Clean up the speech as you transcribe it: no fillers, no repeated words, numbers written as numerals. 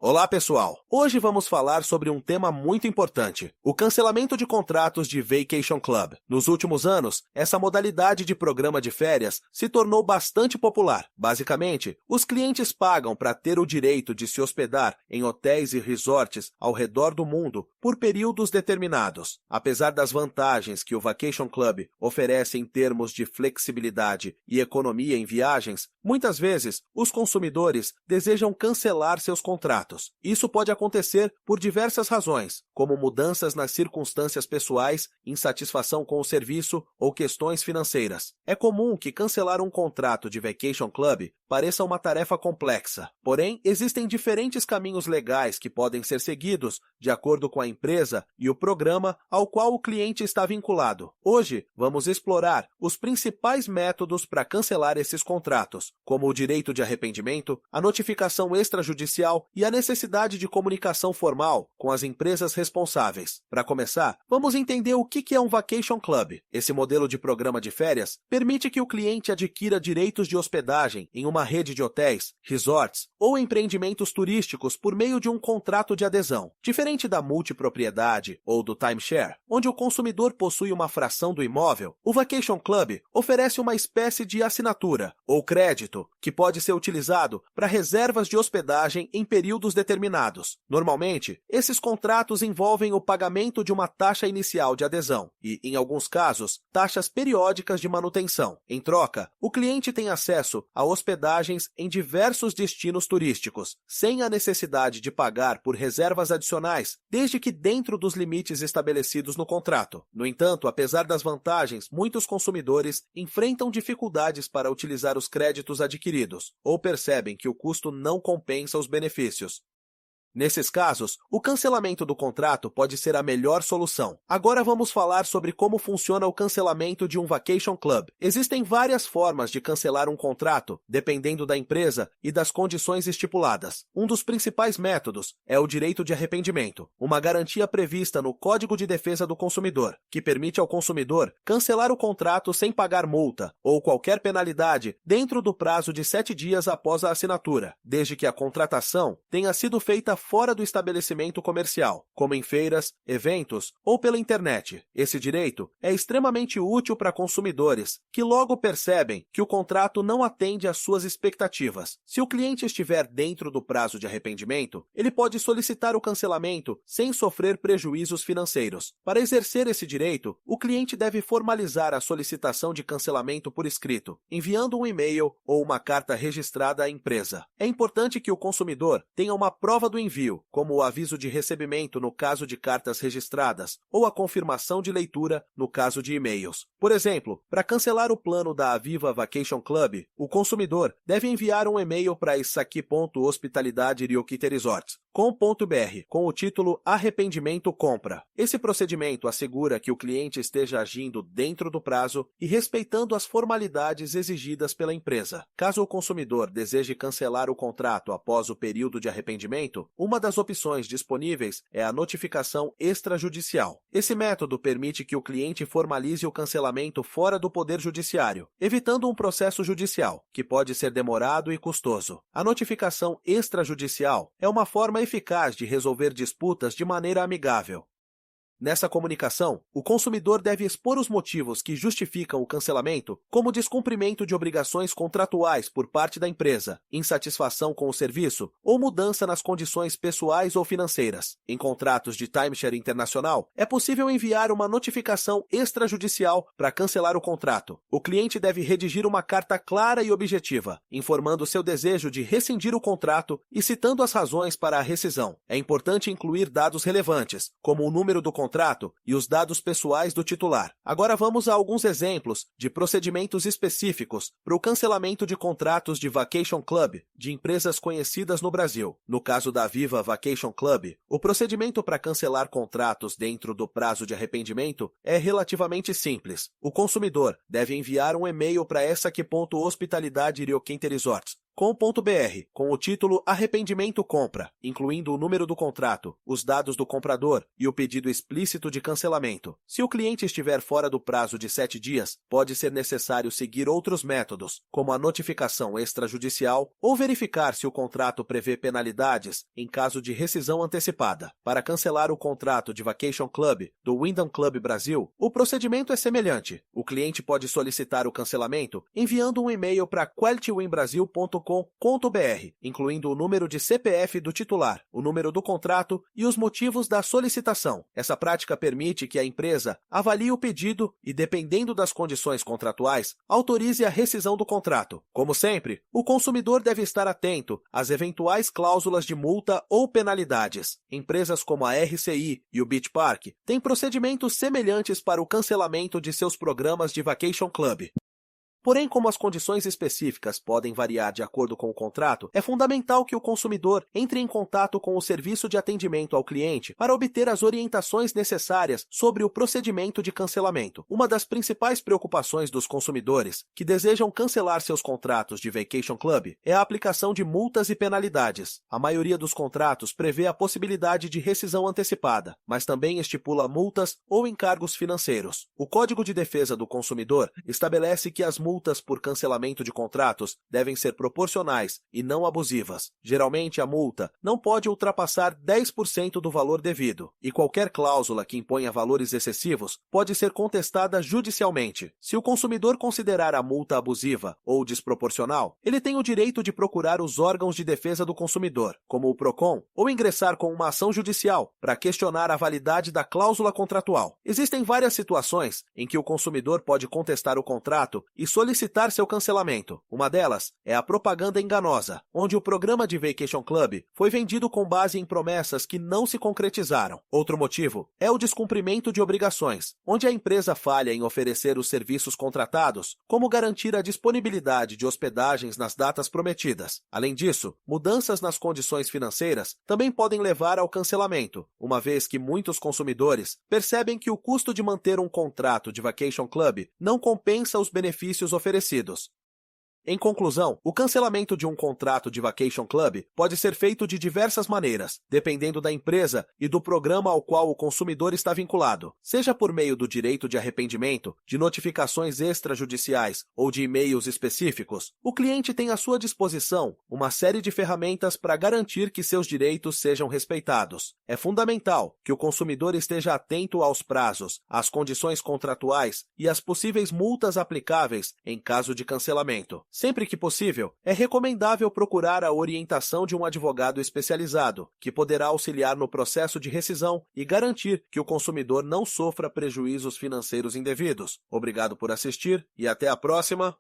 Olá, pessoal! Hoje vamos falar sobre um tema muito importante, o cancelamento de contratos de Vacation Club. Nos últimos anos, essa modalidade de programa de férias se tornou bastante popular. Basicamente, os clientes pagam para ter o direito de se hospedar em hotéis e resorts ao redor do mundo por períodos determinados. Apesar das vantagens que o Vacation Club oferece em termos de flexibilidade e economia em viagens, muitas vezes os consumidores desejam cancelar seus contratos. Isso pode acontecer por diversas razões, como mudanças nas circunstâncias pessoais, insatisfação com o serviço ou questões financeiras. É comum que cancelar um contrato de Vacation Club pareça uma tarefa complexa. Porém, existem diferentes caminhos legais que podem ser seguidos de acordo com a empresa e o programa ao qual o cliente está vinculado. Hoje, vamos explorar os principais métodos para cancelar esses contratos, como o direito de arrependimento, a notificação extrajudicial e a necessidade de comunicação formal com as empresas responsáveis. Para começar, vamos entender o que é um Vacation Club. Esse modelo de programa de férias permite que o cliente adquira direitos de hospedagem em uma rede de hotéis, resorts ou empreendimentos turísticos por meio de um contrato de adesão. Diferente da multipropriedade ou do timeshare, onde o consumidor possui uma fração do imóvel, o Vacation Club oferece uma espécie de assinatura ou crédito que pode ser utilizado para reservas de hospedagem em períodos determinados. Normalmente, esses contratos envolvem o pagamento de uma taxa inicial de adesão e, em alguns casos, taxas periódicas de manutenção. Em troca, o cliente tem acesso a hospedagens em diversos destinos turísticos, sem a necessidade de pagar por reservas adicionais, desde que dentro dos limites estabelecidos no contrato. No entanto, apesar das vantagens, muitos consumidores enfrentam dificuldades para utilizar os créditos adquiridos, ou percebem que o custo não compensa os benefícios. Nesses casos, o cancelamento do contrato pode ser a melhor solução. Agora vamos falar sobre como funciona o cancelamento de um Vacation Club. Existem várias formas de cancelar um contrato, dependendo da empresa e das condições estipuladas. Um dos principais métodos é o direito de arrependimento, uma garantia prevista no Código de Defesa do Consumidor, que permite ao consumidor cancelar o contrato sem pagar multa ou qualquer penalidade dentro do prazo de 7 dias após a assinatura, desde que a contratação tenha sido feita fora do estabelecimento comercial, como em feiras, eventos ou pela internet. Esse direito é extremamente útil para consumidores, que logo percebem que o contrato não atende às suas expectativas. Se o cliente estiver dentro do prazo de arrependimento, ele pode solicitar o cancelamento sem sofrer prejuízos financeiros. Para exercer esse direito, o cliente deve formalizar a solicitação de cancelamento por escrito, enviando um e-mail ou uma carta registrada à empresa. É importante que o consumidor tenha uma prova do envio, como o aviso de recebimento no caso de cartas registradas, ou a confirmação de leitura no caso de e-mails. Por exemplo, para cancelar o plano da Aviva Vacation Club, o consumidor deve enviar um e-mail para issaqui.hospitalidade.com.br com o título Arrependimento Compra. Esse procedimento assegura que o cliente esteja agindo dentro do prazo e respeitando as formalidades exigidas pela empresa. Caso o consumidor deseje cancelar o contrato após o período de arrependimento, uma das opções disponíveis é a notificação extrajudicial. Esse método permite que o cliente formalize o cancelamento fora do Poder Judiciário, evitando um processo judicial, que pode ser demorado e custoso. A notificação extrajudicial é uma forma eficaz de resolver disputas de maneira amigável. Nessa comunicação, o consumidor deve expor os motivos que justificam o cancelamento, como descumprimento de obrigações contratuais por parte da empresa, insatisfação com o serviço ou mudança nas condições pessoais ou financeiras. Em contratos de timeshare internacional, é possível enviar uma notificação extrajudicial para cancelar o contrato. O cliente deve redigir uma carta clara e objetiva, informando seu desejo de rescindir o contrato e citando as razões para a rescisão. É importante incluir dados relevantes, como o número do contrato e os dados pessoais do titular. Agora vamos a alguns exemplos de procedimentos específicos para o cancelamento de contratos de Vacation Club de empresas conhecidas no Brasil. No caso da Aviva Vacation Club, o procedimento para cancelar contratos dentro do prazo de arrependimento é relativamente simples. O consumidor deve enviar um e-mail para issaqui.hospitalidade.com.br com o título Arrependimento Compra, incluindo o número do contrato, os dados do comprador e o pedido explícito de cancelamento. Se o cliente estiver fora do prazo de 7 dias, pode ser necessário seguir outros métodos, como a notificação extrajudicial ou verificar se o contrato prevê penalidades em caso de rescisão antecipada. Para cancelar o contrato de Vacation Club do Wyndham Club Brasil, o procedimento é semelhante. O cliente pode solicitar o cancelamento enviando um e-mail para qualitywinbrasil.com.br, incluindo o número de CPF do titular, o número do contrato e os motivos da solicitação. Essa prática permite que a empresa avalie o pedido e, dependendo das condições contratuais, autorize a rescisão do contrato. Como sempre, o consumidor deve estar atento às eventuais cláusulas de multa ou penalidades. Empresas como a RCI e o Beach Park têm procedimentos semelhantes para o cancelamento de seus programas de Vacation Club. Porém, como as condições específicas podem variar de acordo com o contrato, é fundamental que o consumidor entre em contato com o serviço de atendimento ao cliente para obter as orientações necessárias sobre o procedimento de cancelamento. Uma das principais preocupações dos consumidores que desejam cancelar seus contratos de Vacation Club é a aplicação de multas e penalidades. A maioria dos contratos prevê a possibilidade de rescisão antecipada, mas também estipula multas ou encargos financeiros. O Código de Defesa do Consumidor estabelece que as multas por cancelamento de contratos devem ser proporcionais e não abusivas. Geralmente, a multa não pode ultrapassar 10% do valor devido, e qualquer cláusula que imponha valores excessivos pode ser contestada judicialmente. Se o consumidor considerar a multa abusiva ou desproporcional, ele tem o direito de procurar os órgãos de defesa do consumidor, como o PROCON, ou ingressar com uma ação judicial para questionar a validade da cláusula contratual. Existem várias situações em que o consumidor pode contestar o contrato e solicitar seu cancelamento. Uma delas é a propaganda enganosa, onde o programa de Vacation Club foi vendido com base em promessas que não se concretizaram. Outro motivo é o descumprimento de obrigações, onde a empresa falha em oferecer os serviços contratados, como garantir a disponibilidade de hospedagens nas datas prometidas. Além disso, mudanças nas condições financeiras também podem levar ao cancelamento, uma vez que muitos consumidores percebem que o custo de manter um contrato de Vacation Club não compensa os benefícios oferecidos. Em conclusão, o cancelamento de um contrato de Vacation Club pode ser feito de diversas maneiras, dependendo da empresa e do programa ao qual o consumidor está vinculado, seja por meio do direito de arrependimento, de notificações extrajudiciais ou de e-mails específicos. O cliente tem à sua disposição uma série de ferramentas para garantir que seus direitos sejam respeitados. É fundamental que o consumidor esteja atento aos prazos, às condições contratuais e às possíveis multas aplicáveis em caso de cancelamento. Sempre que possível, é recomendável procurar a orientação de um advogado especializado, que poderá auxiliar no processo de rescisão e garantir que o consumidor não sofra prejuízos financeiros indevidos. Obrigado por assistir e até a próxima!